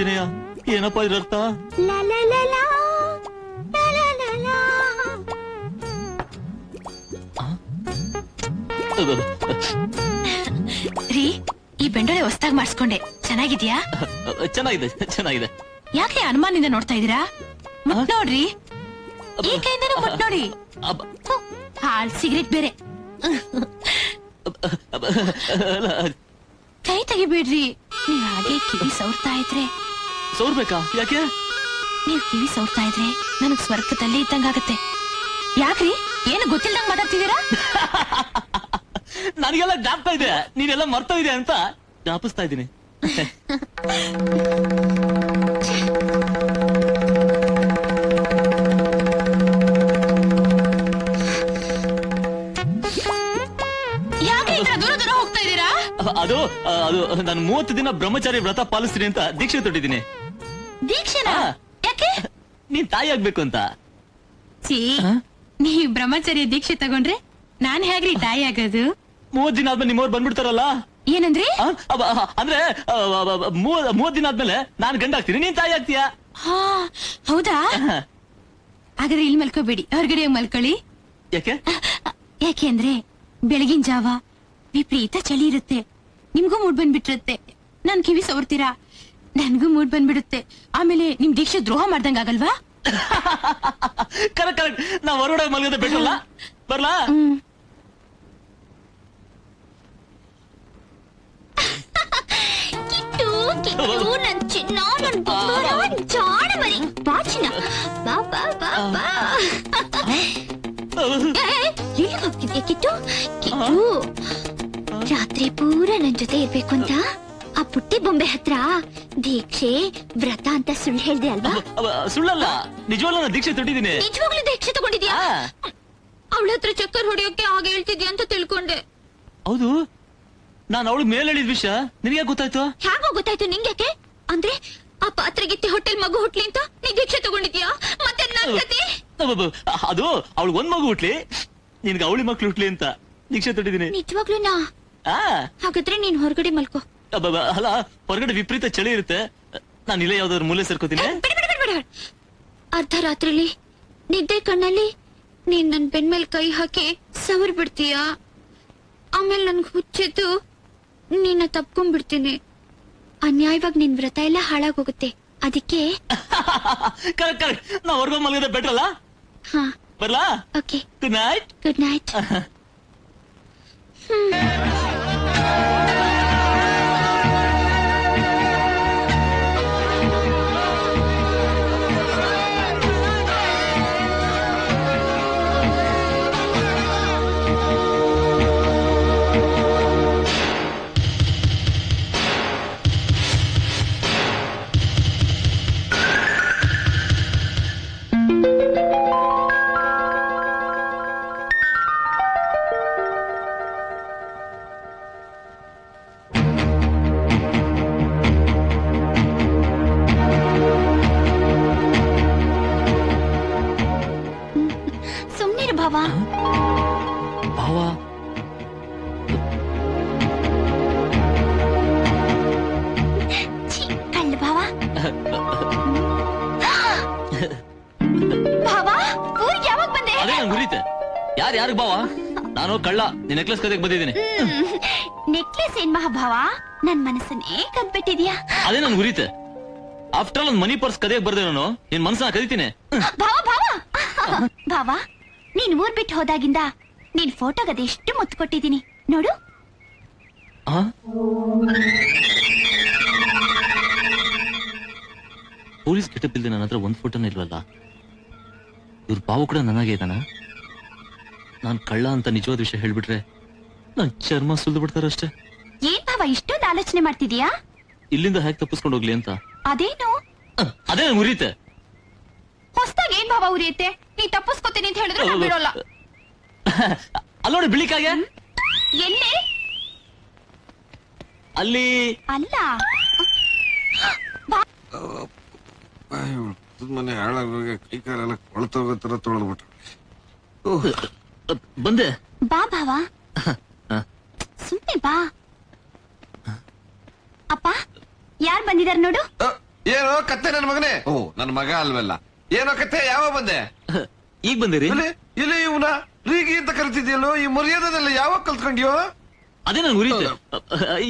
ಆಂಜನೇಯ, ಏನಪ್ಪಾ ಇದ್ರ ಅರ್ಥ? ರೀ, ಈ ಬೆಂಡೋಳೆ ಹೊಸದಾಗಿ ಮಾಡಿಸ್ಕೊಂಡೆ, ಚೆನ್ನಾಗಿದ್ಯಾ? ಚೆನ್ನಾಗಿದೆ ಚೆನ್ನಾಗಿದೆ. ಯಾಕೆ ಅನುಮಾನದಿಂದ ನೋಡ್ತಾ ಇದೀರಾ? ಮುಟ್ ನೋಡ್ರಿ, ಈ ಕೈಯಿಂದನೂ ಮುಟ್ ನೋಡಿ. ಹಾಲ್ ಸಿಗರೇಟ್ ಬೇರೆ. ಕೈ ತೆಗಿಬೇಡ್ರಿ, ನೀವ್ ಹಾಗೆ ಕಿವಿ ಸವರ್ತಾ ಇದ್ರೆ. ಸವರ್ಬೇಕಾ? ಯಾಕೆ? ನೀವ್ ಕಿವಿ ಸವರ್ತಾ ಇದ್ರೆ ನನಗ್ ಸ್ವರ್ಗದಲ್ಲೇ ಇದ್ದಂಗಾಗತ್ತೆ. ಯಾಕ್ರಿ, ಏನು ಗೊತ್ತಿಲ್ದಂಗ್ ಮಾತಾಡ್ತಿದ್ದೀರಾ? ನನಗೆಲ್ಲ ಜ್ಞಾಪಕ ಇದೆ, ನೀನೆಲ್ಲ ಮರ್ತೋಗಿದೆ ಅಂತ ಜ್ಞಾಪಿಸ್ತಾ ಇದ್ದೀನಿ. ಯಾಕೆ ದೂರ ದೂರ ಹೋಗ್ತಾ ಇದ್ದೀರಾ? ಅದು ನಾನು 30 ದಿನ ಬ್ರಹ್ಮಚಾರಿ ವ್ರತ ಪಾಲಿಸ್ತೀನಿ ಅಂತ ದೀಕ್ಷೆ ತೊಟ್ಟಿದ್ದೀನಿ. ದೀಕ್ಷೆನಾ? ಯಾಕೆ? ನೀನ್ ತಾಯಿ ಆಗ್ಬೇಕು ಅಂತ. ನೀವ್ ಬ್ರಹ್ಮಚಾರಿ ದೀಕ್ಷೆ ತಗೊಂಡ್ರೆ ನಾನ್ ಹೇಗ್ರಿ ತಾಯಿ ಆಗೋದು? 30 ದಿನ ಆದ್ಮೇಲೆ ನಿಮ್ಮವ್ರು ಬಂದ್ಬಿಡ್ತಾರಲ್ಲ. ಏನಂದ್ರಿ? ಅಂದ್ರೆ 30 ದಿನ ಆದ್ಮೇಲೆ ನಾನ್ ಗಂಡ ಆಗ್ತೀನಿ, ನೀನ್ ತಾಯಿ ಆಗ್ತೀಯ. ಹೌದಾ? ಹಾಗಾದ್ರೆ ಇಲ್ಲಿ ಮಲ್ಕೋಬೇಡಿ, ಹೊರಗಡೆ ಹೋಗಿ ಮಲ್ಕೊಳ್ಳಿ. ಯಾಕೆ? ಯಾಕೆ ಅಂದ್ರೆ ಬೆಳಗಿನ ಜಾವ ವಿಪರೀತ ಚಳಿ ಇರುತ್ತೆ, ನಿಮ್ಗೂ ಮೂಡ್ ಬಂದ್ಬಿಟ್ಟಿರುತ್ತೆ. ನನ್ ಕಿವಿ ಸವರ್ತೀರಾ, ನನ್ಗೂ ಮೂಡ್ ಬಂದ್ಬಿಡುತ್ತೆ. ಆಮೇಲೆ ನಿಮ್ ದೀಕ್ಷೆ ದ್ರೋಹ ಮಾಡ್ದಂಗ ಆಗಲ್ವಾ? Correct correct. ನಾವ್ ಹೊರಗಡೆ ಮಲ್ಗೋದೇ ಬೇಕಲ್ಲ. ಬರ್ಲಾ? ಕಿಟ್ಟು ಕಿಟ್ಟು ನನ್ ಚಿನ್ನ, ನನ್ ಬಂಗಾರ, ಜಾಣ ಮರಿ, ಬಾ ಚಿನ್ನ, ಬಾ ಬಾ ಬಾ ಬಾ. ಎಲ್ಲಿ ಹೋಗ್ತಿದ್ಯಾ ಕಿಟ್ಟು? ಕಿಟ್ಟು, ರಾತ್ರಿ ಪೂರ ನನ್ ಜೊತೆ ಇರ್ಬೇಕು ಅಂತ ಆ ಪುಟ್ಟಿ ಬೊಂಬೆ ಹತ್ರ ದೀಕ್ಷೆ ವ್ರತ ಅಂತ ಸುಳ್ಳು ಹೇಳ್ದೆ ಅಲ್ವಾ? ಸುಳ್ಳಲ್ಲ, ನಿಜವಾಗ್ಲೂ ನಾನು ದೀಕ್ಷೆ ತೊಟ್ಟಿದ್ದೀನಿ. ನಿಜವಾಗ್ಲೂ ದೀಕ್ಷೆ ತಗೊಂಡಿದ್ಯಾ? ಅವಳ ಹತ್ರ ಚಕ್ಕರ್ ಹೊಡಿಯೋಕೆ ಹಾಗೆ ಹೇಳ್ತಿದ್ಯಾ ಅಂತ ತಿಳ್ಕೊಂಡೆ. ಹೌದು, ನಾನು ಅವಳು ಮೇಲೆ ಹೇಳಿದ ವಿಷಯ ನಿನಗೆ ಗೊತ್ತಾಯ್ತು? ಹೇಗೋ ಗೊತ್ತಾಯ್ತು ನಿಂಗ್ಯಾಕೆ? ಅಂದ್ರೆ ಆ ಪಾತ್ರೆಗಿತ್ತಿ ಹೋಟೆಲ್ ಮಗು ಹುಟ್ಲಿ ಅಂತ ನೀ ದೀಕ್ಷೆ ತಗೊಂಡಿದ್ಯಾ? ಮತ್ತೆ ನನ್ ಕತೆ? ಅದು ಅವಳು ಒಂದ್ ಮಗು ಹುಟ್ಲಿ, ನಿನ್ಗೆ ಅವಳಿ ಮಕ್ಳು ಹುಟ್ಲಿ ಅಂತ ದೀಕ್ಷೆ ತೊಟ್ಟಿದ್ದೀನಿ. ನಿಜವಾಗ್ಲೂನಾ? ಹಾಗಾದ್ರೆ ನೀನ್ ಹೊರಗಡೆ ಮಲ್ಕೋ. ಅಲ್ಲ, ಹೊರಗಡೆ ವಿಪರೀತ ಚಳಿ ಇರುತ್ತೆ, ನಾನು ಇಲ್ಲೇ ಯಾವ್ದಾದ್ರು ಮೂಲೆ ಸೇರ್ಕೋತೀನಿ. ಅರ್ಧ ರಾತ್ರಿಲಿ ನಿದ್ದೆ ಕಣ್ಣಲ್ಲಿ ನೀನ್ ನನ್ ಬೆನ್ ಮೇಲೆ ಕೈ ಹಾಕಿ ಸವರ್ ಬಿಡ್ತೀಯಾ? ಆಮೇಲೆ ನನ್ಗೆ ಹುಚ್ಚೆದ್ದು ನಿನ್ನ ತಪ್ಕೊಂಡ್ಬಿಡ್ತೀನಿ. ಅನ್ಯಾಯವಾಗಿ ನಿನ್ ವ್ರತ ಎಲ್ಲ ಹಾಳಾಗೋಗುತ್ತೆ. ಅದಕ್ಕೆ ಕರೆಕ್ಟ್ ಕರೆಕ್ಟ್, ನಾ ಹೊರಗೋ ಮಲ್ಗೋದೇ ಬೆಟರ್ ಅಲ್ಲ? ಬರ್ಲಾ? Okay, good night. Good night. ಭಾವ ಭಾವ ಕಳ್ಳ ಭಾವ. ಭಾವ, ಊರಿಗೆ ಯಾವಾಗ ಬಂದೆ? ಅದೇ ನಂಗೆ ಗುರಿತೆ. ಯಾರಿಗೆ ಭಾವ? ನಾನು ಕಳ್ಳ, ನಿನ್ ನೆಕ್ಲೆಸ್ ಕದೆಗೆ ಬಂದಿದ್ದೀನಿ. ನೆಕ್ಲೆಸ್ ಏನ್ ಮಹಾಭಾವ, ನನ್ ಮನಸ್ಸನ್ನೇ ಕದ್ಬಿಟ್ಟಿದ್ಯಾ? ಅದೇ ನನ್ ಗುರಿತೆ. ಆಫ್ಟರ್ ಆಲ್ ಒಂದ್ ಮನಿ ಪರ್ಸ್ ಕದಿಯಕ್ ಬರ್ದೆ ನಾನು, ನಿನ್ ಮನಸ್ಸನ್ನ ಕದಿತೀನಿ. ಭಾವ ಭಾವ ಭಾವ, ನೀನ್ ಊರ್ ಬಿಟ್ಟು ಹೋದಾಗಿಂದ ನೀನ್ ಫೋಟೋಗ್ ಅದೆಷ್ಟು ಮುತ್ತು ಕೊಟ್ಟಿದ್ದೀನಿ ನೋಡು. ಪೊಲೀಸ್ ಗೆಟಪ್ ಇಲ್ದೆ ನನ್ನ ಹತ್ರ ಒಂದ್ ಫೋಟೋನ ಇಲ್ವಲ್ಲ. ಇವ್ರ ಭಾವ ಕೂಡ ನನಗೆ ಇದಾನ? ನಾನ್ ಕಳ್ಳ ಅಂತ ನಿಜವಾದ ವಿಷಯ ಹೇಳ್ಬಿಟ್ರೆ ನನ್ ಚರ್ಮ ಸುಲ್ದು ಬಿಡ್ತಾರಷ್ಟೇ. ಏನ್ ಭಾವ ಇಷ್ಟೊಂದು ಆಲೋಚನೆ ಮಾಡ್ತಿದ್ಯಾ? ಇಲ್ಲಿಂದ ಹೇಗೆ ತಪ್ಪಿಸ್ಕೊಂಡು ಹೋಗ್ಲಿ ಅಂತ. ಅದೇನು? ಅದೇ ನನ್ ಉರಿತೆ. ಹೊಸ್ದಾಗ ಏನ್ ಭಾವ ಉರಿಯುತ್ತೆ? ನೀ ತಪ್ಪಿಸ್ಕೊತೀನಿ ಅಂತ ಹೇಳಿದ್ರೆ ನಾನ್ ಬಿಡೋಲ್ಲ. ಅಲ್ಲೋಡಿ ಬಿಳಿಕಾಗೆ. ಎಲ್ಲಿ? ಅಲ್ಲಿ ಅಲ್ಲ, ಮನೆ ಹಾಳಾಗೋಗಿ ಕೈ ಕಾಲೆಲ್ಲ ಕೊಳ್ತೋಗೋ ತರ ತೊಳೆದ್ಬಿಟ್ರು. ಬಂದೆ. ಬಾ ಭಾವ, ಸುಮ್ನೆ ಬಾ. ಅಪ್ಪ, ಯಾರ್ ಬಂದಿದಾರ ನೋಡು. ಏನೋ ಕತ್ತೆ ನನ್ ಮಗನೇ? ಓ ನನ್ ಮಗ ಅಲ್ವಲ್ಲ. ಏನೋ ಕತ್ತೆ, ಯಾವ ಬಂದೆ? ಈಗ ಬಂದಿರಿ? ಇಲ್ಲಿ ಇವನ ರೀಗಿ ಅಂತ ಕರಿತಿದ್ಯಲ್ಲೋ, ಈ ಮರ್ಯಾದೆಲ್ಲ ಯಾವಾಗ ಕಲ್ತ್ಕೊಂಡ್ಯೋ? ಅದೇ ನನ್ ಉರಿಯುತ್ತೆ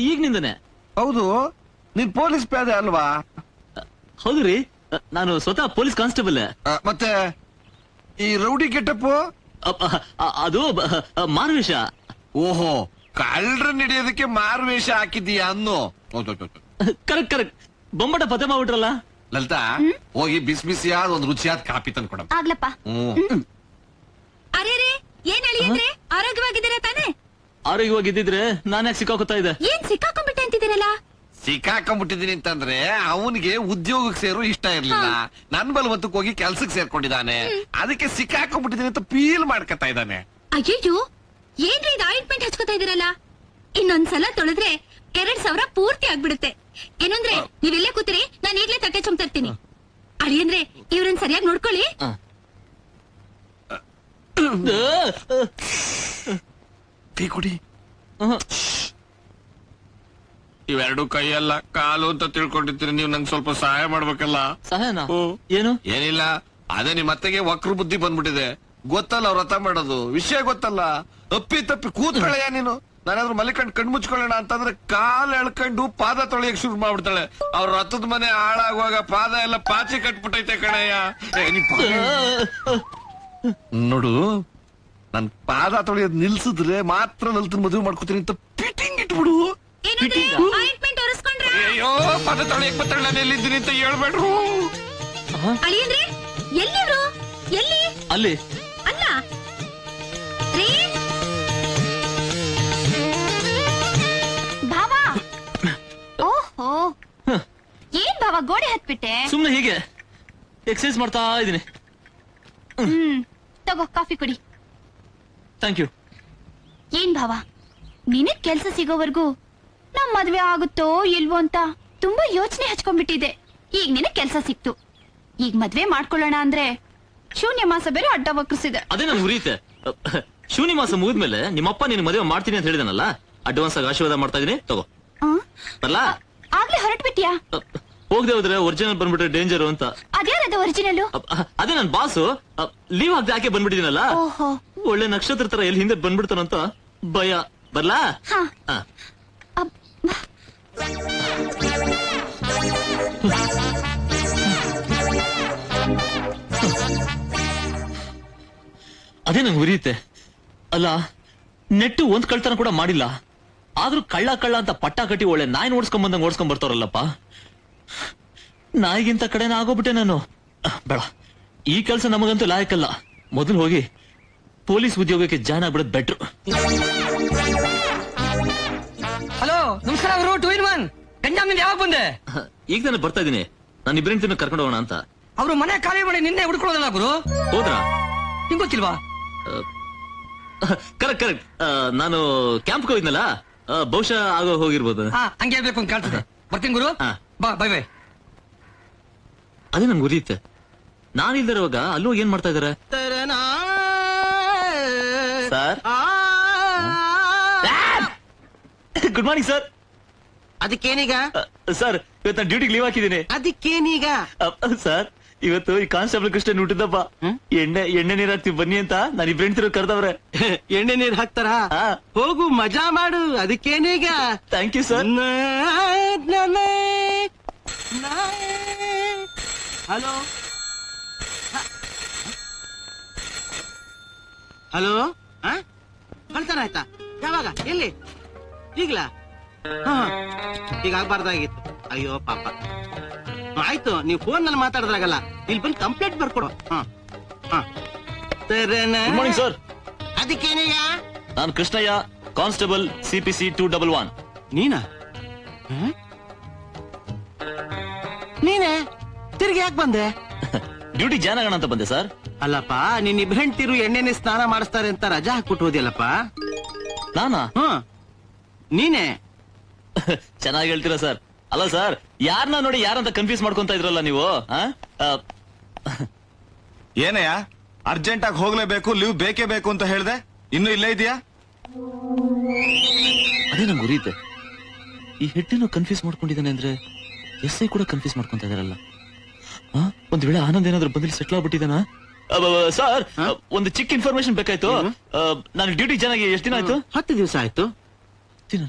ಈಗ ನಿಂದನೆ. ಹೌದು, ನೀನ್ ಪೊಲೀಸ್ ಪ್ಯಾದೆ ಅಲ್ವಾ? ಹೌದು ರೀ, ನಾನು ಸ್ವತಃ ಪೊಲೀಸ್ ಕಾನ್ಸ್ಟೇಬಲ್. ಮತ್ತೆ ಈ ರೌಡಿ ಗೆಟಪ್? ಅದು ಮಾರುವೇಷ. ಓಹೋ, ಕಳ್ಳರನ್ನ ಹಿಡಿಯೋದಕ್ಕೆ ಮಾರುವೇಷ ಹಾಕಿದೀಯಾ ಅನ್ನೋ. ಕರೆಕ್ಟ್ ಕರೆಕ್ಟ್, ಬೊಂಬಟ ಪತ್ತೆ ಮಾಡ್ಬಿಟ್ರಲ್ಲ. ಲಲಿತಾ, ಹೋಗಿ ಬಿಸಿ ಬಿಸಿಯಾದ ಒಂದು ರುಚಿಯಾದ ಕಾಪಿ ತಂದು ಕೊಡ. ಆಗ್ಲಪ್ಪ. ಅರೇ ಏನ್ ಅಳಿಯಂದ್ರೆ ಆರೋಗ್ಯವಾಗಿದ್ದೀರಾ ತಾನೇ? ಆರೋಗ್ಯವಾಗಿದ್ದಿದ್ರೆ ನಾನ್ ಯಾಕೆ ಸಿಕ್ಕಾಕೋತಾ ಇದೆ? ಏನ್ ಸಿಕ್ಕಾಕೊಂಡ್ಬಿಟ್ಟೆ ಅಂತಿದ್ದೀರಲ್ಲ? ಸಿಕ್ಕಾಕೊಂಡ್ಬಿಟ್ಟಿದೀನಿ ಅಂತಂದ್ರೆ ಅವನಿಗೆ ಉದ್ಯೋಗಕ್ಕೆ ಸೇರೋ ಇಷ್ಟ ಇರ್ಲಿಲ್ಲ, ನನ್ ಬಲವಂತಕ್ಕೆ ಹೋಗಿ ಕೆಲ್ಸಕ್ಕೆ ಸೇರ್ಕೊಂಡಿದ್ದಾನೆ, ಅದಕ್ಕೆ ಸಿಕ್ಕಾಕೊಂಡ್ಬಿಟ್ಟಿದೀನಿ ಅಂತ ಫೀಲ್ ಮಾಡ್ಕೊತಾ ಇದ್ದಾನೆ. ಅಯ್ಯೋ, ಏನ್ರಿ ಇದು ಆಯಿಂಟ್ಮೆಂಟ್ ಹಚ್ಕೋತಾ ಇದೀರಲ್ಲ? ಇನ್ನೊಂದ್ಸಲ ತೊಳೆದ್ರೆ 2,000 ಪೂರ್ತಿ ಆಗ್ಬಿಡುತ್ತೆ. ಏನಂದ್ರೆ ನೀವೆಲ್ಲೇ ಕೂತಿರಿ, ನಾನು ಈಗ್ಲೇ ತಟ್ಟೆ ಚೊಂಬ್ ತರ್ತೀನಿ. ಅಳಿಯಂದ್ರೆ ಇವ್ರನ್ನ ಸರಿಯಾಗಿ ನೋಡ್ಕೊಳ್ಳಿ. ಟೀ ಕುಡಿ. ಇವೆರಡು ಕೈಯಲ್ಲ ಕಾಲು ಅಂತ ತಿಳ್ಕೊಂಡಿರ್ತೀರಿ ನೀವು, ನಂಗೆ ಸ್ವಲ್ಪ ಸಹಾಯ ಮಾಡ್ಬೇಕಲ್ಲ. ಸಹಾಯನಾ? ಏನು? ಏನಿಲ್ಲ, ಅದೇ ನಿಮ್ ಅತ್ತೆಗೆ ವಕ್ರ ಬುದ್ಧಿ ಬಂದ್ಬಿಟ್ಟಿದೆ. ಗೊತ್ತಲ್ಲ ಅವ್ರ ವ್ರತ ಮಾಡೋದು ವಿಷಯ ಗೊತ್ತಲ್ಲ. ತಪ್ಪಿ ಕೂತ್ಕೊಳ್ಳಯ್ಯ ನೀನು. ನಾನಾದ್ರೂ ಮಲ್ಲಿಕಂಡ್ ಕಣ್ ಮುಚ್ಕೊಳ್ಳೋಣ ಅಂತಂದ್ರೆ ಕಾಲ್ ಎಳ್ಕೊಂಡು ಪಾದ ತೊಳೆಯಕ್ ಶುರು ಮಾಡ್ಬಿಡ್ತಾಳೆ. ಅವ್ರ ರಥದ ಮನೆ ಹಾಳಾಗುವಾಗ ಪಾದ ಎಲ್ಲ ಪಾಚಿ ಕಟ್ಬಿಟ್ಟೈತೆ ಕಣಯ್ಯ. ನೋಡು, ನನ್ ಪಾದ ತೊಳೆಯೋದ್ ನಿಲ್ಸಿದ್ರೆ ಮಾತ್ರ ನಲ್ತನ್ ಮದುವೆ ಮಾಡ್ಕೋತೀನಿ ಅಂತ ಫಿಟ್ಟಿಂಗ್ ಇಟ್ಬಿಡು. ಅಯ್ಯೋ, ಪಾದ ತೊಳೆಯಕ್ ಬತ್ತಾಳ, ನಾನು ಎಲ್ಲಿದ್ದೀನಿ ಅಂತ ಹೇಳ್ಬೇಡ್ರು. ಅಳಿಯಂದ್ರೆ ಎಲ್ಲಿವ್ರು? ಎಲ್ಲಿ? ಅಲ್ಲಿ ಅಲ್ಲ ರೀ ಭಾವ. ಓಹೋ, ಏನ್ ಭಾವ ಗೋಡೆ ಹತ್ಬಿಟ್ಟೆ? ಸುಮ್ನೆ ಹೀಗೆ ಎಕ್ಸರ್ಸೈಸ್ ಮಾಡ್ತಾ ಇದೀನಿ. ತಗೋ ಕಾಫಿ ಕುಡಿ. Thank you. ಏನ್ ಭಾವ, ನಿನಗ್ ಕೆಲ್ಸ ಸಿಗೋವರ್ಗೂ ನಮ್ ಮದ್ವೆ ಆಗುತ್ತೋ ಇಲ್ವೋ ಅಂತ ತುಂಬಾ ಯೋಚನೆ ಹಚ್ಕೊಂಡ್ಬಿಟ್ಟಿದೆ. ಈಗ ನಿನಗ್ ಕೆಲ್ಸ ಸಿಕ್ತು, ಈಗ ಮದ್ವೆ ಮಾಡ್ಕೊಳ್ಳೋಣ ಅಂದ್ರೆ ಶೂನ್ಯ ಮಾಸ ಬೇರೆ ಅಡ್ಡ ವಕ್ರಿಸಿದೆ. ಅದೇ ನನ್ ಉರಿಯುತ್ತೆ. ಶೂನ್ಯ ಮಾಸ ಮುಗಿದ್ಮೇಲೆ ನಿಮ್ಮಪ್ಪ ನಿನ್ ಮದುವೆ ಮಾಡ್ತೀನಿ ಅಂತ ಹೇಳಿದಾನಲ್ಲ, ಅಡ್ವಾನ್ಸ್ ಆಗಿ ಆಶೀರ್ವಾದ ಮಾಡ್ತಾ ಇದೀನಿ, ತಗೋ. ಬರ್ಲಾ? ಆಗ್ಲೇ ಹೊರಟ್ಬಿಟ್ಯಾ? ಹೋಗದೆ ಹೋದ್ರೆ ಒರಿಜಿನಲ್ ಬಂದ್ಬಿಟ್ರೆ ಡೇಂಜರ್ ಅಂತ. ಅದ್ಯಾರದು ಒರಿಜಿನಲ್? ಅದೇ ನನ್ ಬಾಸು ಲೀವ್ ಹಾಕ್ದೆ ಯಾಕೆ ಬಂದ್ಬಿಟ್ಟಿದ್ದೀನಲ್ಲ. ಒಳ್ಳೆ ನಕ್ಷತ್ರ ತರ ಎಲ್ಲಿ ಹಿಂದೆ ಬಂದ್ಬಿಡ್ತಾನಂತ ಭಯ. ಬರ್ಲಾ? ಅದೇ ನಂಗೆ ಉರಿಯುತ್ತೆ. ಅಲ್ಲ, ನೆಟ್ಟು ಒಂದ್ ಕಳ್ತನ ಕೂಡ ಮಾಡಿಲ್ಲ, ಆದ್ರೂ ಕಳ್ಳ ಕಳ್ಳ ಅಂತ ಪಟ್ಟ ಕಟ್ಟಿ ಒಳ್ಳೆ ನಾಯಿ ಓಡಿಸ್ಕೊಂಡ್ ಬಂದಂಗ್ ಓಡಿಸ್ಕೊಂಡ್ ಬರ್ತಾರಲ್ಲಪ್ಪ. ನಾಯಿಗಿಂತ ಕಡೆನ ಆಗೋಗ್ಬಿಟ್ಟೆ ನಾನು. ಬೇಡ, ಈ ಕೆಲಸ ನಮಗಂತೂ ಲಾಯಕಲ್ಲ. ಮೊದಲು ಹೋಗಿ ಪೊಲೀಸ್ ಉದ್ಯೋಗಕ್ಕೆ ಜಾಯ್ನ್ ಆಗ್ಬಿಡೋದು ಬೆಟ್ರು. ಹಲೋ, ನಮಸ್ಕಾರ ಅವರು. 2 in 1 ಗಂಜಾಮಿಂದ ಯಾವಾಗ ಬಂದೆ? ಈಗ ನಾನು ಬರ್ತಾ ಇದೀನಿ. ನಾನು ಇಬ್ಬರಿಂದ ಕರ್ಕೊಂಡು ಹೋಗೋಣ ಅಂತ. ಅವರು ಮನೆ ಖಾಲಿ ಮಾಡಿ ನಿನ್ನೆ ಹುಡ್ಕೊಳ್ಳೋದಲ್ಲ ಗುರು. ಹೋದ್ರಾ? ನಿಂಗ್ ಗೊತ್ತಿಲ್ವಾ? Correct correct. ನಾನು ಕ್ಯಾಂಪ್ ಹೋಗಿದ್ನಲ್ಲ, ಬಹುಶಃ ಆಗೋ ಹೋಗಿರ್ಬೋದು. ಹಂಗೆ ಹೇಳ್ಬೇಕು ಅಂತ ಕಾಣ್ತದೆ. ಬರ್ತೀನಿ ಗುರು. ಬಾ, ಬೈ ಬೈ. ಅದೇ ನಂಗೆ ಉರಿಯುತ್ತೆ. ನಾನಿಲ್ದಿರುವಾಗ ಅಲ್ಲೂ ಏನ್ ಮಾಡ್ತಾ ಇದಾರೆ ಸರ್? Good morning sir. ಅದಕ್ಕೇನೀಗ? ಸರ್, ಇವತ್ತು ನಾನು ಡ್ಯೂಟಿಗೆ ಲೀವ್ ಹಾಕಿದ್ದೀನಿ. ಅದಕ್ಕೇನೀಗ? ಸರ್, ಇವತ್ತು ಈ ಕಾನ್ಸ್ಟೇಬಲ್ ಕೃಷ್ಣ ಹುಟ್ಟಿದ್ದಪ್ಪ. ಎಣ್ಣೆ ನೀರ್ ಹಾಕ್ತಿವಿ ಬನ್ನಿ ಅಂತ ನಾನು ಇಬ್ರು ಹೆಣ್ತಿರು ಕರ್ದವ್ರೆ. ಎಣ್ಣೆ ನೀರ್ ಹಾಕ್ತಾರ? ಹೋಗು ಮಜಾ ಮಾಡು. ಅದಕ್ಕೇನೀಗ? Thank you sir. Hello hello, ಕಳ್ತಾರ ಆಯ್ತಾ? ಯಾವಾಗ? ಎಲ್ಲಿ? ಈಗ್ಲಾ? ಈಗ ಆಗ್ಬಾರ್ದಾಗಿತ್ತು. ಅಯ್ಯೋ ಪಾಪ. ಆಯ್ತು, ನೀವು ಫೋನ್ ನಲ್ಲಿ ಮಾತಾಡಿದ್ರಾಗಲ್ಲ, ಇಲ್ಲಿ ಬಂದು ಕಂಪ್ಲೇಂಟ್ ಬರ್ಕೊಡು. Good morning sir. ಅದಕ್ಕೇನೀಗ? ನಾನು ಕೃಷ್ಣಯ್ಯ, ಕಾನ್ಸ್ಟೇಬಲ್ CPC 211. ನೀನಾ? ನೀನೇ ತಿರ್ಗಿ ಯಾಕೆ ಬಂದೆ? ಡ್ಯೂಟಿ ಜಾಯ್ನ್ ಆಗೋಣ ಅಂತ ಬಂದೆ ಸರ್. ಅಲ್ಲಪ್ಪ, ನಿನ್ ಇಬ್ರು ಹೆಂಡ್ತಿರು ಎಣ್ಣೆನೆ ಸ್ನಾನ ಮಾಡಿಸ್ತಾರೆ ಅಂತ ರಜಾ ಹಾಕ್ಬಿಟ್ಟು ಹೋದ್ಯಲ್ಲಪ್ಪ. ನಾನಾ? ನೀನೇ. ಚೆನ್ನಾಗಿ ಹೇಳ್ತೀರಾ ಸರ್. ಅಲ್ಲ ಸರ್, ಯಾರನ್ನ ನೋಡಿ ಯಾರಂತ ಕನ್ಫ್ಯೂಸ್ ಮಾಡ್ಕೊಂತ ಇದ್ರಲ್ಲ ನೀವು. ಏನಯ್ಯ, ಅರ್ಜೆಂಟ್ ಆಗಿ ಹೋಗ್ಲೇಬೇಕು, ಲೀವ್ ಬೇಕೇ ಬೇಕು ಅಂತ ಹೇಳ್ದೆ, ಇನ್ನು ಇಲ್ಲೇ ಇದೆಯಾ? ಅದೇ ನಂಗೆ ಉರಿಯುತ್ತೆ. ಈ ಹೆಟ್ಟನ್ನು ಕನ್ಫ್ಯೂಸ್ ಮಾಡ್ಕೊಂಡಿದ್ದಾನೆ ಅಂದ್ರೆ SI ಕೂಡ ಕನ್ಫ್ಯೂಸ್ ಮಾಡ್ಕೊಂತ ಇದಾರಲ್ಲ. ಒಂದ್ ವೇಳೆ ಆನಂದ್ ಏನಾದ್ರು ಬಂದಿಲ್ಲಿ ಸೆಟ್ಲ್ ಆಗ್ಬಿಟ್ಟಿದಾನ? ಸರ್, ಒಂದು ಚಿಕ್ಕ ಇನ್ಫಾರ್ಮೇಶನ್ ಬೇಕಾಯ್ತು. ನಾನು ಡ್ಯೂಟಿ ಚೆನ್ನಾಗಿ ಎಷ್ಟು ದಿನ ಆಯ್ತು? 10 ದಿವಸ ಆಯ್ತು.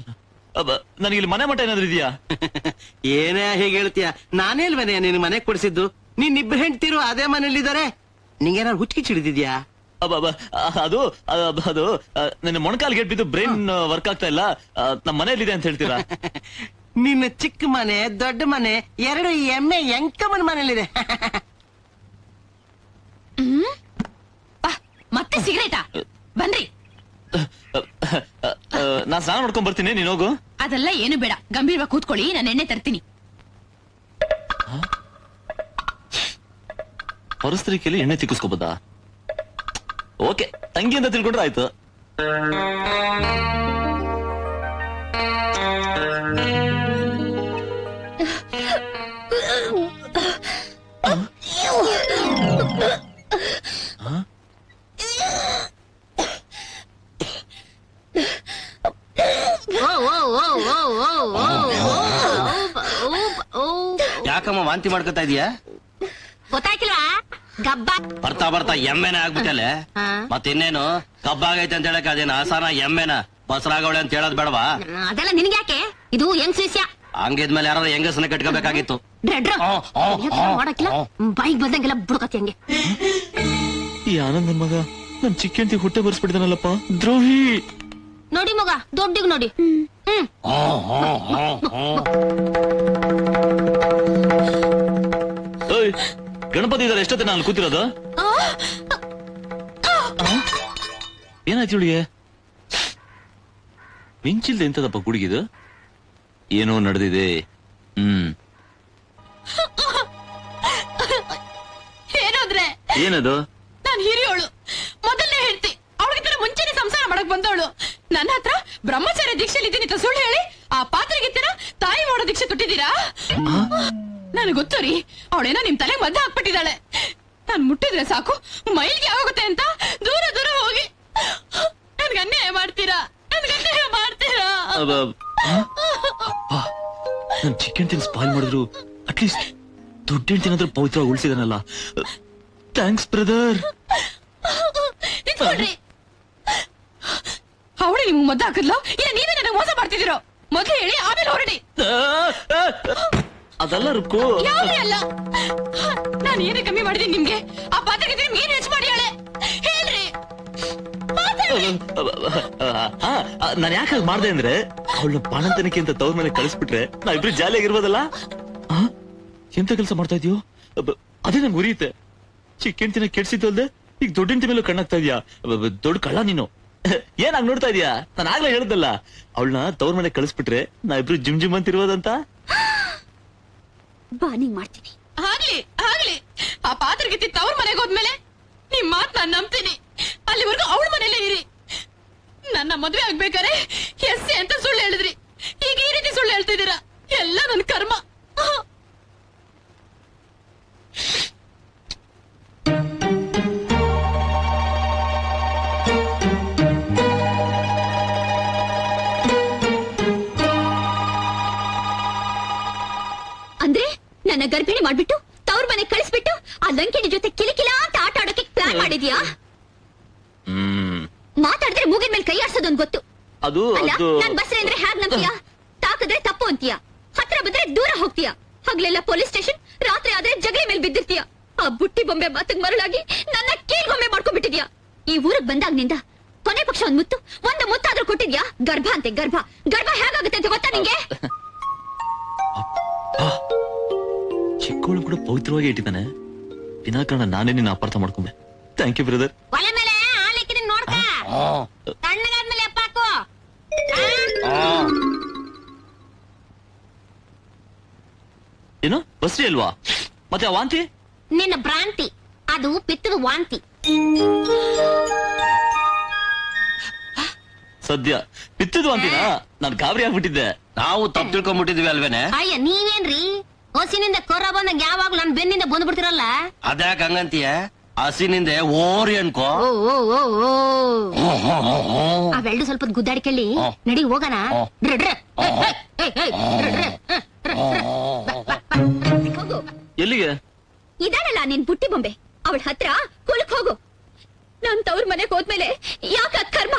ನನಗೆ ಇಲ್ಲಿ ಮನೆ ಮಠ ಏನಾದ್ರು ಇದೆಯಾ? ಏನೇ ಹೇಗೆ ಹೇಳ್ತೀಯ? ನಾನೇ ಅಲ್ವೇನೆ ನಿನ್ ಮನೆಗ್ ಕೊಡಿಸಿದ್ದು. ನೀನ್ ಇಬ್ರು ಹೆಂಡ್ತಿರು ಅದೇ ಮನೇಲಿದ್ದಾರೆ. ನಿಂಗೇನಾದ್ರು ಹುಚ್ಚಿಗೆ ಹಿಡಿದಿದ್ಯಾ? ಅದು ಅದು ನನ್ನ ಮೊಣಕಾಲ್ ಗೇಟ್ ಬಿದ್ದು ಬ್ರೈನ್ ವರ್ಕ್ ಆಗ್ತಾ ಇಲ್ಲ. ನಮ್ಮ ಮನೇಲಿದೆ ಅಂತ ಹೇಳ್ತೀರಾ? ನಿನ್ನ ಚಿಕ್ಕ ಮನೆ, ದೊಡ್ಡ ಮನೆ, 2 ಎಮ್ಮೆ ಎಂಕಮ್ಮನ ಮನೇಲಿದೆ. ಮತ್ತೆ ಸಿಗರೇಟಾ? ಬನ್ರಿ. ನಾನ್ ಸ್ನಾನ ಮಾಡ್ಕೊಂಡ್ ಬರ್ತೀನಿ, ನೀನ್ ಹೋಗು. ಅದೆಲ್ಲ ಏನು ಬೇಡ, ಗಂಭೀರವಾಗಿ ಕೂತ್ಕೊಳ್ಳಿ, ನಾನು ಎಣ್ಣೆ ತರ್ತೀನಿ. ಹೊರಸ್ತ್ರೀಕೆಯಲ್ಲಿ ಎಣ್ಣೆ ತಿಕ್ಕಿಸ್ಕೋಬೋದಾ? ಓಕೆ, ತಂಗಿ ಅಂತ ತಿಳ್ಕೊಂಡ್ರೆ ಆಯ್ತು. ಯಾಕಮ್ಮ ವಾಂತಿ ಮಾಡ್ಕೊತಾ ಇದೀಯಾ? ಗೊತ್ತಾಯ್ತಿಲ್ವಾ? ಗಬ್ಬ ಬರ್ತಾ ಬರ್ತಾ ಎಮ್ಮೆನೆ ಆಗ್ಬಿಟ್ಟಲೆ. ಮತ್ತಿನ್ನೇನು ಕಬ್ಬಾಗೈತೆ ಅಂತ ಹೇಳಕ್ ಅದೇನ ಆಸಾನ ಎಮ್ಮೆನ ಬಸರಾಗವಳೆ ಅಂತ ಹೇಳೋದ್ ಬೇಡವಾ? ಅದೆಲ್ಲ ನಿನ್ಗೆ ಯಾಕೆ? ಇದು ಹೆಂಗ್ಸ್ ವಿಷಯ. ಹಂಗಿದ್ಮೇಲೆ ಯಾರು ಹೆಂಗಸನ ಕಟ್ಕೋಬೇಕಾಗಿತ್ತು. ಮಾಡಕ್ಕಿಲ್ಲ, ಬೈಕ್ ಬಂದಂಗೆಲ್ಲ ಬುಡಕತಿ ಹಂಗೆ. ಈ ಆನಂದ್ ನನ್ ಮಗ ನನ್ ಚಿಕ್ಕಂತಿ ಹುಟ್ಟೆ ಬರ್ಸ್ಬಿಟ್ಟಿದಾನಲ್ಲಪ್ಪ, ದ್ರೋಹಿ. ನೋಡಿ ಮಗ, ದೊಡ್ಡಿಗ್ ನೋಡಿ. ಗಣಪತಿ ಇದಾರೆ, ಎಷ್ಟೊತ್ತೆ ನಾನು ಕೂತಿರೋದು? ಏನಾಯ್ತು ಇವಳಿಗೆ? ಮಿಂಚಿಲ್ದೆ ಎಂತದಪ್ಪ ಗುಡುಗಿದು? ಏನೋ ನಡೆದಿದೆ. ಏನಂದ್ರೆ ಏನದು? ನಾನ್ ಹಿರಿಯೋಳು, ಮೊದಲನೇ ಹೇಳ್ತಿ. ಅವಳಿಗಿಂತ ಮುಂಚೆನೆ ಸಂಸಾರ ಮಾಡಕ್ ಬಂದವಳು. ನನ್ನ ಹತ್ರ ಬ್ರಹ್ಮಚಾರ್ಯ ದೀಕ್ಷೆಲಿ ಇದ್ದೀನಿ ಅಂತ ಸುಳ್ಳು ಹೇಳಿ ಆ ಪಾತ್ರೆಗಿತ್ತಿನ ತಾಯಿ ಮಾಡೋ ದೀಕ್ಷೆ ತೊಟ್ಟಿದ್ದೀರಾ? ನನಗೆ ಗೊತ್ತು ರೀ, ಅವಳೇನೋ ನಿಮ್ ತಲೆಗೆ ಮದ್ದ ಹಾಕ್ಬಿಟ್ಟಿದ್ದಾಳೆ. ನಾನ್ ಮುಟ್ಟಿದ್ರೆ ಸಾಕು ಮೈಲ್ಗೆ ಆಗೋಗುತ್ತೆ ಅಂತ ದೂರ ದೂರ ಹೋಗಿ ನನ್ಗೆ ಅನ್ಯಾಯ ಮಾಡ್ತೀರಾ? ನನ್ ಚಿಕ್ಕಂತಿನ ಸ್ಪಾಯ್ಲ್ ಮಾಡಿದ್ರು, ಅಟ್ಲೀಸ್ಟ್ ದುಡ್ಡು ಹೆಂಡತಿನಾದ್ರೂ ಪವಿತ್ರ ಉಳಿಸಿದಾನಲ್ಲ. Thanks brother. ಅವಳು ನಿಮ್ಗೆ ಮದ್ದ ಹಾಕಿದ್ಲು, ಇಲ್ಲ ನೀವೇ ನನಗೆ ಮೋಸ ಮಾಡ್ತಿದ್ದೀರೋ? ಮೊದ್ಲು ಹೇಳಿ, ಆಮೇಲೆ ಹೊರಡಿ. ಅದೆಲ್ಲ ರುಕ್ಕು. ಯಾವ್ದೇ ಅಲ್ಲ, ನಾನು ಏನೇ ಕಮ್ಮಿ ಮಾಡಿದೀನಿ ನಿಮ್ಗೆ? ಆ ಪಾತ್ರೆಗೆ ನಿಮ್ಗೆ ಏನ್ ಹೆಚ್ಚು ಮಾಡಿ ಹೇಳೆ, ಹೇಳ್ರಿ. ನಾನ್ ಯಾಕೆ ಮಾಡ್ದೆ ಅಂದ್ರೆ, ಅವಳು ಬಾಣಂತನಕ್ಕೆ ಅಂತ ತವ್ರ ಮೇಲೆ ಕಳಿಸ್ಬಿಟ್ರೆ ನಾವಿಬ್ರು ಜಾಲಿಯಾಗಿರ್ಬೋದಲ್ಲ. ಎಂತ ಕೆಲಸ ಮಾಡ್ತಾ ಇದೀಯೋ? ಅದೇ ನಮ್ಗೆ ಉರಿಯುತ್ತೆ. ಚಿಕ್ಕಂತಿನ ಕೆಡ್ಸಿದ್ದು ಅಲ್ದೆ ಈಗ ದೊಡ್ಡಂತಿ ಮೇಲೂ ಕಣ್ಣಾಗ್ತಾ ಇದೀಯಾ. ದೊಡ್ಡ ಕಳ್ಳ ನೀನು. ಏನಾಗ್ ನೋಡ್ತಾ ಇದೀಯಾ? ನಾನು ಆಗ್ಲೇ ಹೇಳ್ದಲ್ಲ, ಅವಳನ್ನ ತವ್ರ ಮನೆ ಕಳಿಸ್ಬಿಟ್ರೆ ನಾವಿಬ್ರು ಜಿಮ್ ಜಿಮ್ ಅಂತಿರ್ಬೋದಂತ. ಬಾನಿಂಗ್ ಮಾಡ್ತೀನಿ. ಆಗ್ಲಿ ಆಗ್ಲಿ, ಆ ಪಾತ್ರೆಗೆ ತವ್ರ ಮನೆಗೆ ಹೋದ್ಮೇಲೆ ನಿಮ್ ಮಾತ್ ನಾನ್ ನಂಬ್ತೀನಿ. ಅಲ್ಲಿವರೆಗೂ ಅವಳ ಮನೇಲೇ ಇರಿ. ನನ್ನ ಮದ್ವೆ ಆಗ್ಬೇಕಾರೆ ಎಸ್ಸಿ ಅಂತ ಸುಳ್ಳು ಹೇಳಿದ್ರಿ, ಈಗ ಈ ರೀತಿ ಸುಳ್ಳು ಹೇಳ್ತಿದ್ದೀರಾ. ಎಲ್ಲ ನನ್ ಕರ್ಮ. ಅಂದ್ರೆ ನನ್ನ ಗರ್ಭಿಣಿ ಮಾಡ್ಬಿಟ್ಟು ತವ್ರ ಮನೆ ಕಳಿಸ್ಬಿಟ್ಟು ಆ ಲಂಕಿಣಿ ಜೊತೆ ಕಿಲಿಕಿಲ ಅಂತ ಆಟ ಆಡೋಕೆ ಪ್ಲಾನ್ ಮಾಡಿದ್ಯಾ? ಮಾತಾಡಿದ್ರೆ ಮೂಗಿನ ಮೇಲೆ ಕೈ ಆಡ್ಸೋದೊಂದು ಗೊತ್ತು. ಅದು ನಾನ್ ಬಸ್ರೆ ಅಂದ್ರೆ ಹ್ಯಾಗ್ ನಂಬ್ತೀಯಾ? ತಾಕಿದ್ರೆ ತಪ್ಪು ಅಂತೀಯ, ಹತ್ರ ಬಂದ್ರೆ ದೂರ ಹೋಗ್ತೀಯ. ಹಗ್ಲೆಲ್ಲ ಪೊಲೀಸ್ ಸ್ಟೇಷನ್, ರಾತ್ರಿ ಆದ್ರೆ ಜಗಲಿ ಮೇಲೆ ಬಿದ್ದಿರ್ತೀಯ. ಆ ಬುಟ್ಟಿ ಬೊಂಬೆ ಮಾತಿಗೆ ಮರಳಾಗಿ ನನ್ನ ಕೀಲ್ಗೊಮ್ಮೆ ಮಾಡ್ಕೊಂಡ್ಬಿಟ್ಟಿದ್ಯಾ. ಈ ಊರಿಗೆ ಬಂದಾಗ್ನಿಂದ ಕೊನೆ ಪಕ್ಷ ಒಂದು ಮುತ್ತಾದ್ರೂ ಕೊಟ್ಟಿದ್ಯಾ? ಗರ್ಭ ಅಂತೆ, ಗರ್ಭ ಹೇಗಾಗುತ್ತೆ ಅಂತ ಗೊತ್ತಾ ನಿಂಗೆ? ಚಿಕ್ಕವಳು ಕೂಡ ಪವಿತ್ರವಾಗಿ ಇಟ್ಟಿದ್ದಾನೆ. ವಿನಾಕಾರಣ ನಾನೇ ನಿನ್ನ ಅಪಾರ್ಥ ಮಾಡ್ಕೊಂಡೆ. Thank you brother. ಒಲೆ ಮೇಲೆ ಆಲಿಕ್ಕಿನ ನೋಡ್ಕ, ತಣ್ಣಗಾದ್ಮೇಲೆ ಎಪ್ಪಾಕು. ಏನು ಬಸ್ರಿ ಅಲ್ವಾ? ಮತ್ತೆ ಆ ವಾಂತಿ? ನಿನ್ನ ಭ್ರಾಂತಿ, ಅದು ಪಿತ್ತದ ವಾಂತಿ. ಸದ್ಯ ಪಿತ್ತದ ವಾಂತಿನಾ? ನಾನ್ ಗಾಬರಿ ಆಗ್ಬಿಟ್ಟಿದ್ದೆ. ನಾವು ತಪ್ಪು ತಿಳ್ಕೊಂಡ್ಬಿಟ್ಟಿದ್ವಿ ಅಲ್ವೇನೆ? ಅಯ್ಯ ನೀವೇನ್ರಿ, ಹೊಸಿನಿಂದ ಕೊರ ಬಂದಾಗ ಯಾವಾಗ್ಲೂ ನನ್ ಬೆನ್ನಿಂದ ಬಂದ್ಬಿಡ್ತಿರಲ್ಲ. ಅದ್ಯಾಕ ಹಂಗಂತೀಯ? ಹಸಿನಿಂದೆ ಓರಿ ಅನ್ಕೋ. ಅವೆರಡು ಸ್ವಲ್ಪ ಗುದ್ದಾಡಿಕೊಳ್ಳಿ, ನಡಿ ಹೋಗಣ. ಹೋಗು. ಎಲ್ಲಿಗೆ? ಇದಾಳಲ್ಲ ನಿನ್ ಬುಟ್ಟಿ ಬೊಂಬೆ, ಅವಳ ಹತ್ರ ಕುಲಕ್ ಹೋಗು. ನಾನ್ ತವ್ರ ಮನೆಗ್ ಹೋದ್ಮೇಲೆ ಯಾಕ ಕರ್ಮ,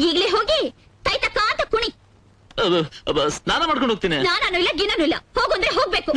ಈಗ್ಲೇ ಹೋಗಿ ತೈತಕ್ಕ ಅಂತ ಕುಣಿ. ಸ್ನಾನ ಮಾಡ್ಕೊಂಡು ಹೋಗ್ತೀನಿ. ನಾನೂ ಇಲ್ಲ ಗಿನನೂ ಇಲ್ಲ, ಹೋಗಂದ್ರೆ ಹೋಗ್ಬೇಕು.